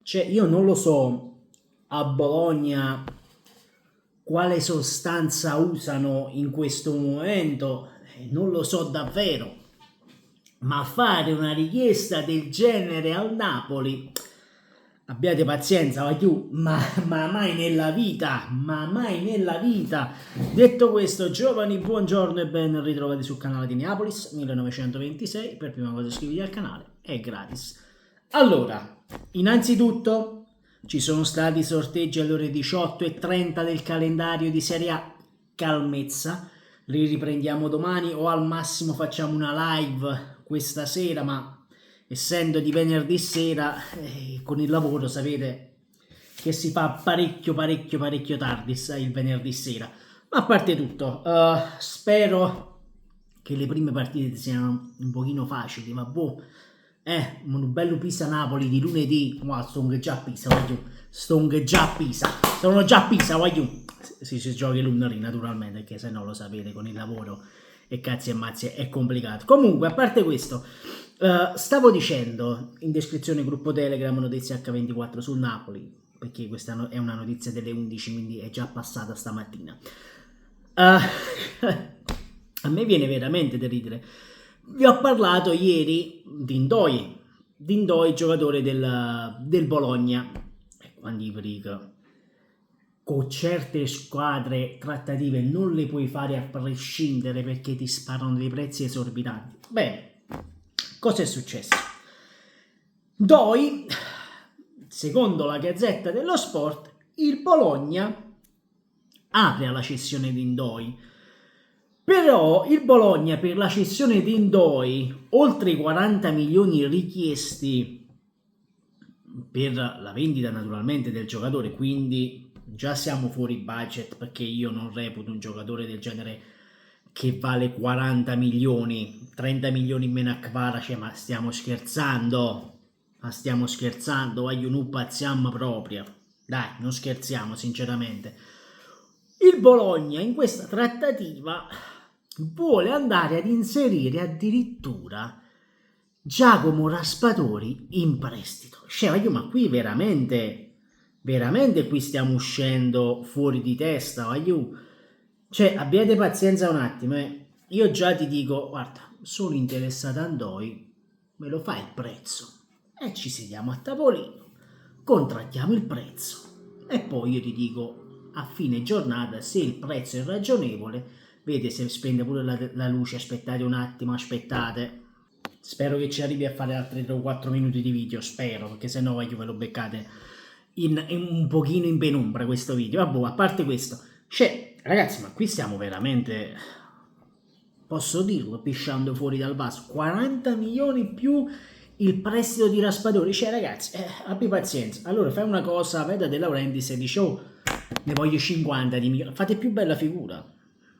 Cioè, io non lo so a Bologna quale sostanza usano in questo momento, non lo so davvero, ma fare una richiesta del genere al Napoli, abbiate pazienza, va giù, ma mai nella vita. Detto questo, giovani, buongiorno e ben ritrovati sul canale di Neapolis 1926. Per prima cosa iscriviti al canale, è gratis. Allora, innanzitutto ci sono stati sorteggi alle ore 18:30 del calendario di Serie A. Calmezza, li riprendiamo domani o al massimo facciamo una live questa sera, ma essendo di venerdì sera con il lavoro sapete che si fa parecchio tardi il venerdì sera. Ma a parte tutto, spero che le prime partite siano un pochino facili, ma boh, un bello Pisa-Napoli di lunedì. Wow, sono già a Pisa, voglio. Sono già a Pisa, voglio. Si gioca lunedì naturalmente, perché se no lo sapete con il lavoro e cazzi e mazzi è complicato. Comunque, a parte questo, stavo dicendo in descrizione gruppo Telegram notizie H24 sul Napoli, perché questa è una notizia delle 11, quindi è già passata stamattina. A me viene veramente da ridere. Vi ho parlato ieri di Ndoi, giocatore del Bologna. E quando gli dico, con certe squadre trattative non le puoi fare a prescindere perché ti sparano dei prezzi esorbitanti. Bene, cosa è successo? Ndoi, secondo la Gazzetta dello Sport, il Bologna apre alla cessione di Ndoi. Però il Bologna per la cessione di Ndoi, oltre i 40 milioni richiesti per la vendita naturalmente del giocatore, quindi già siamo fuori budget perché io non reputo un giocatore del genere che vale 40 milioni, 30 milioni in meno a Kvara, cioè ma stiamo scherzando? Voglio un pazziamo proprio. Dai, non scherziamo sinceramente. Il Bologna in questa trattativa vuole andare ad inserire addirittura Giacomo Raspadori in prestito. Cioè, ma qui veramente qui stiamo uscendo fuori di testa, voglio. Cioè, abbiate pazienza un attimo, Io già ti dico, guarda, sono interessato a Ndoi, me lo fai il prezzo e ci sediamo a tavolino, contrattiamo il prezzo e poi io ti dico a fine giornata se il prezzo è ragionevole, vede se spende pure la luce, aspettate un attimo, aspettate. Spero che ci arrivi a fare altri 3 o 4 minuti di video, spero, perché se no voglio ve lo beccate in un pochino in penombra questo video. Vabbè, a parte questo, cioè, ragazzi, ma qui stiamo veramente, posso dirlo, pisciando fuori dal vaso. 40 milioni più il prestito di Raspadori. Cioè, ragazzi, abbi pazienza. Allora fai una cosa, vai da De Laurentiis e dici, oh, ne voglio 50 di milioni. Fate più bella figura.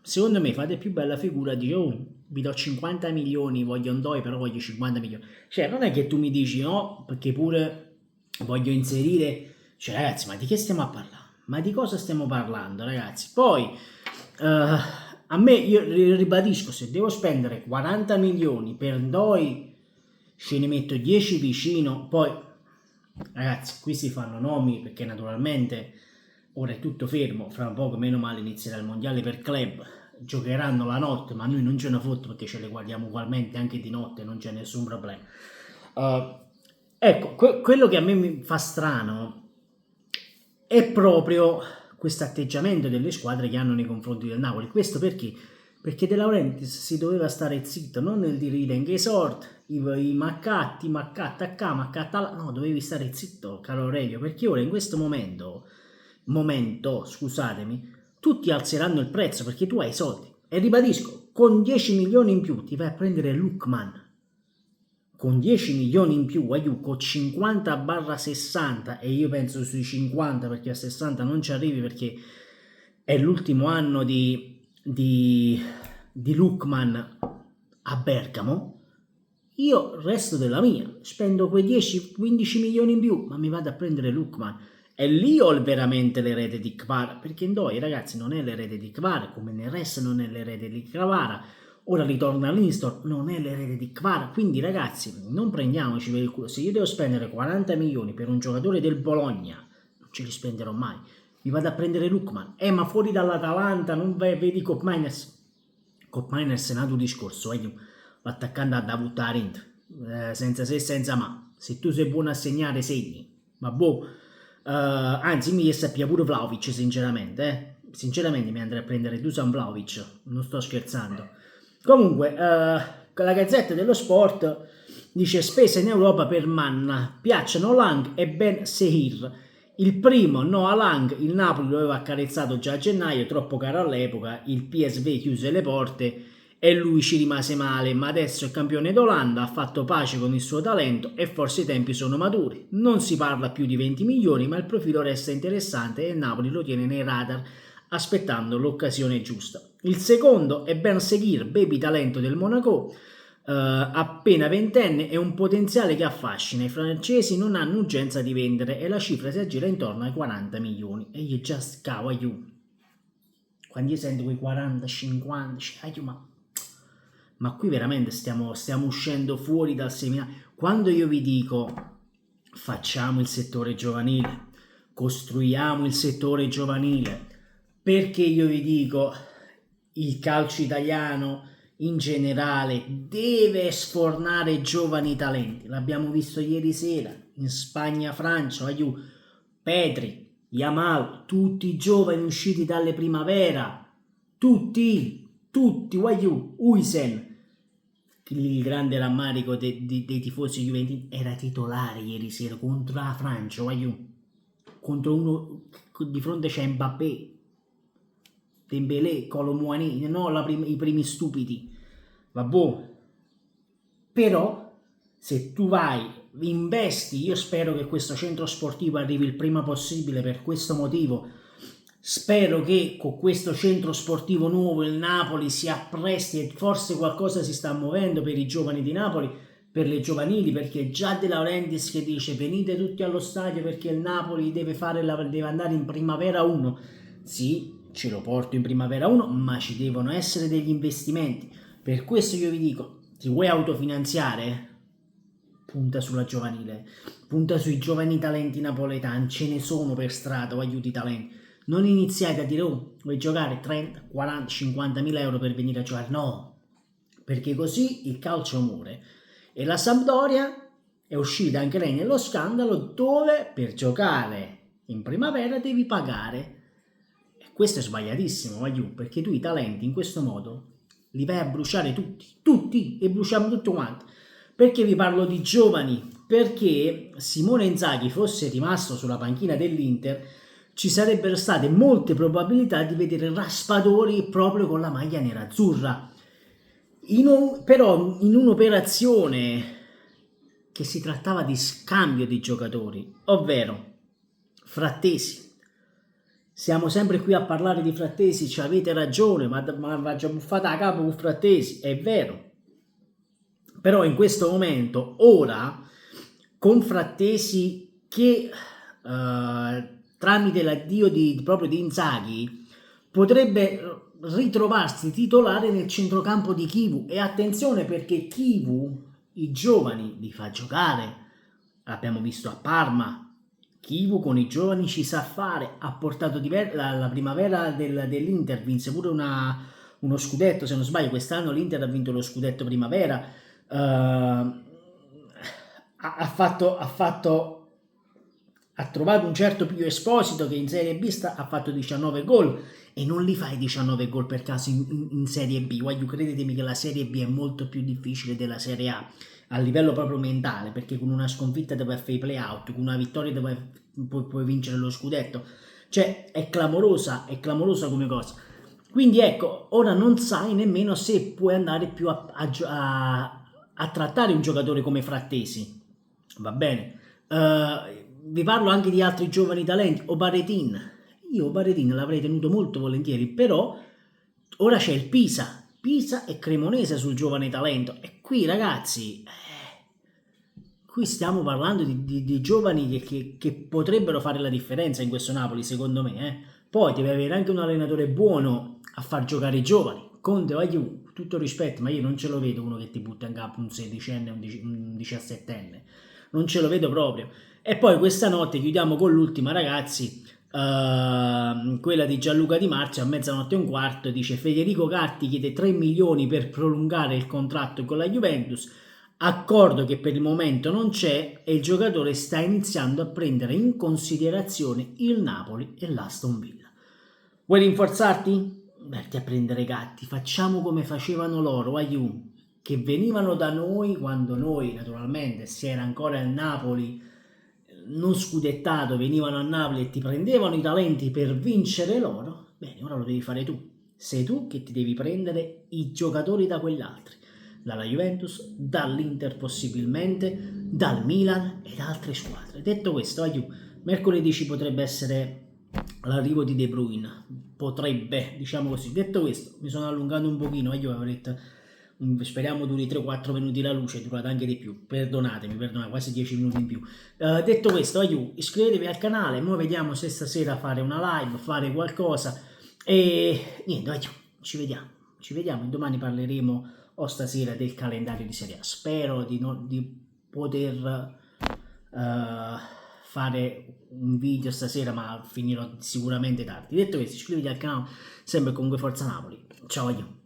Secondo me fate più bella figura di, oh, vi do 50 milioni, voglio Ndoi, però voglio 50 milioni. Cioè, non è che tu mi dici no, perché pure voglio inserire. Cioè, ragazzi, ma di che stiamo a parlare? Ma di cosa stiamo parlando, ragazzi? Poi, a me, io ribadisco, se devo spendere 40 milioni per Ndoi, ce ne metto 10 vicino. Poi, ragazzi, qui si fanno nomi, perché naturalmente ora è tutto fermo, fra un poco meno male inizierà il mondiale per club, giocheranno la notte, ma noi non ce ne fotte perché ce le guardiamo ugualmente anche di notte, non c'è nessun problema. Ecco, quello che a me mi fa strano è proprio questo atteggiamento delle squadre che hanno nei confronti del Napoli. Questo perché? Perché De Laurentiis si doveva stare zitto, non nel dire i Denghesort, i Maccatti, Maccatta qua, Maccatta là, no, dovevi stare zitto, caro Aurelio, perché ora in questo momento, scusatemi, tutti alzeranno il prezzo perché tu hai i soldi. E ribadisco, con 10 milioni in più ti vai a prendere Lookman. Con 10 milioni in più, con 50/60, e io penso sui 50 perché a 60 non ci arrivi perché è l'ultimo anno di Lookman a Bergamo. Io resto della mia, spendo quei 10-15 milioni in più, ma mi vado a prendere Lookman. E lì ho veramente l'erede di Kvara, perché Ndoi, ragazzi, non è l'erede di Kvara, come nel resto non è l'erede di Kvara. ora ritorna all'Instor, non è l'erede di Kvara, quindi ragazzi non prendiamoci per il culo, se io devo spendere 40 milioni per un giocatore del Bologna, non ce li spenderò mai, mi vado a prendere Lookman, ma fuori dall'Atalanta non vedi Cop Miners è un altro discorso, l'attaccante a Davut Arint, senza se e senza ma, se tu sei buono a segnare segni, ma boh, anzi mi sappia pure Vlahovic sinceramente mi andrei a prendere Dusan Vlahovic, non sto scherzando. Comunque la Gazzetta dello Sport dice spese in Europa per Manna, piacciono Lang e Ben Seir. Il primo no a Lang, il Napoli lo aveva accarezzato già a gennaio, troppo caro all'epoca, il PSV chiuse le porte e lui ci rimase male, ma adesso è campione d'Olanda, ha fatto pace con il suo talento e forse i tempi sono maturi. Non si parla più di 20 milioni, ma il profilo resta interessante e il Napoli lo tiene nei radar, aspettando l'occasione giusta. Il secondo è Ben Seguir, baby talento del Monaco, appena ventenne e un potenziale che affascina. I francesi non hanno urgenza di vendere e la cifra si aggira intorno ai 40 milioni. E io già scavo, quando io sento quei 40, 50, ma qui veramente stiamo uscendo fuori dal seminario. Quando io vi dico facciamo il settore giovanile, costruiamo il settore giovanile, perché io vi dico il calcio italiano in generale deve sfornare giovani talenti. L'abbiamo visto ieri sera in Spagna, Francia, Petri, Yamal, tutti i giovani usciti dalle primavera, tutti, Huijsen. Il grande rammarico dei tifosi juventini, era titolare ieri sera contro la Francia, contro uno, di fronte c'è Mbappé, Dembélé, Colomouani, no, i primi stupidi, vabbè. Però se tu vai, investi, io spero che questo centro sportivo arrivi il prima possibile, per questo motivo spero che con questo centro sportivo nuovo il Napoli si appresti e forse qualcosa si sta muovendo per i giovani di Napoli, per le giovanili, perché già De Laurentiis che dice venite tutti allo stadio perché il Napoli deve andare in primavera 1. Sì, ce lo porto in primavera 1, ma ci devono essere degli investimenti. Per questo io vi dico, ti vuoi autofinanziare? Punta sulla giovanile, punta sui giovani talenti napoletani, ce ne sono per strada, aiuti talenti. Non iniziate a dire, vuoi giocare 30, 40, 50 mila euro per venire a giocare, no, perché così il calcio muore. E la Sampdoria è uscita anche lei nello scandalo dove per giocare in primavera devi pagare. E questo è sbagliatissimo, perché tu i talenti in questo modo li vai a bruciare tutti, e bruciamo tutto quanto. Perché vi parlo di giovani? Perché Simone Inzaghi fosse rimasto sulla panchina dell'Inter, ci sarebbero state molte probabilità di vedere Raspadori proprio con la maglia nerazzurra. Però in un'operazione che si trattava di scambio di giocatori, ovvero Frattesi. Siamo sempre qui a parlare di Frattesi, ci avete ragione, ma già buffata a capo con Frattesi, è vero. Però in questo momento, ora, con Frattesi che tramite l'addio proprio di Inzaghi potrebbe ritrovarsi titolare nel centrocampo di Chivu. E attenzione, perché Chivu i giovani li fa giocare, l'abbiamo visto a Parma. Chivu con i giovani ci sa fare, ha portato la primavera dell'Inter, vinse pure uno scudetto, se non sbaglio quest'anno l'Inter ha vinto lo scudetto primavera. Ha trovato un certo Pio Esposito che in Serie B ha fatto 19 gol, e non li fai 19 gol per caso in Serie B. Credetemi che la Serie B è molto più difficile della Serie A livello proprio mentale, perché con una sconfitta dove fai play-out, con una vittoria dove puoi vincere lo scudetto, cioè è clamorosa come cosa. Quindi ecco, ora non sai nemmeno se puoi andare più a trattare un giocatore come Frattesi, va bene. Vi parlo anche di altri giovani talenti, Obaretin. Io Obaretin l'avrei tenuto molto volentieri, però ora c'è il Pisa e Cremonese sul giovane talento, e qui ragazzi, qui stiamo parlando di giovani che potrebbero fare la differenza in questo Napoli, secondo me. Poi devi avere anche un allenatore buono a far giocare i giovani. Conte, tutto rispetto, ma io non ce lo vedo uno che ti butta in campo un 16enne, un 17enne, non ce lo vedo proprio. E poi questa notte chiudiamo con l'ultima, ragazzi, quella di Gianluca Di Marzio a mezzanotte e un quarto, dice Federico Gatti chiede 3 milioni per prolungare il contratto con la Juventus, accordo che per il momento non c'è e il giocatore sta iniziando a prendere in considerazione il Napoli e l'Aston Villa. Vuoi rinforzarti? Verti a prendere Gatti, facciamo come facevano loro, aiù, che venivano da noi quando noi naturalmente si era ancora il Napoli non scudettato, venivano a Napoli e ti prendevano i talenti per vincere loro. Bene, ora lo devi fare tu. Sei tu che ti devi prendere i giocatori da quegli altri, dalla Juventus, dall'Inter possibilmente, dal Milan e da altre squadre. Detto questo, aiù, mercoledì ci potrebbe essere l'arrivo di De Bruyne, potrebbe, diciamo così. Detto questo, mi sono allungato un pochino, io avevo detto speriamo duri 3-4 minuti la luce, è durata anche di più, perdonatemi, quasi 10 minuti in più. Detto questo, iscrivetevi al canale, noi vediamo se stasera fare una live, fare qualcosa e niente, ci vediamo, domani parleremo o stasera del calendario di Serie A, spero di poter fare un video stasera, ma finirò sicuramente tardi. Detto questo, iscrivetevi al canale, sempre con Forza Napoli, ciao.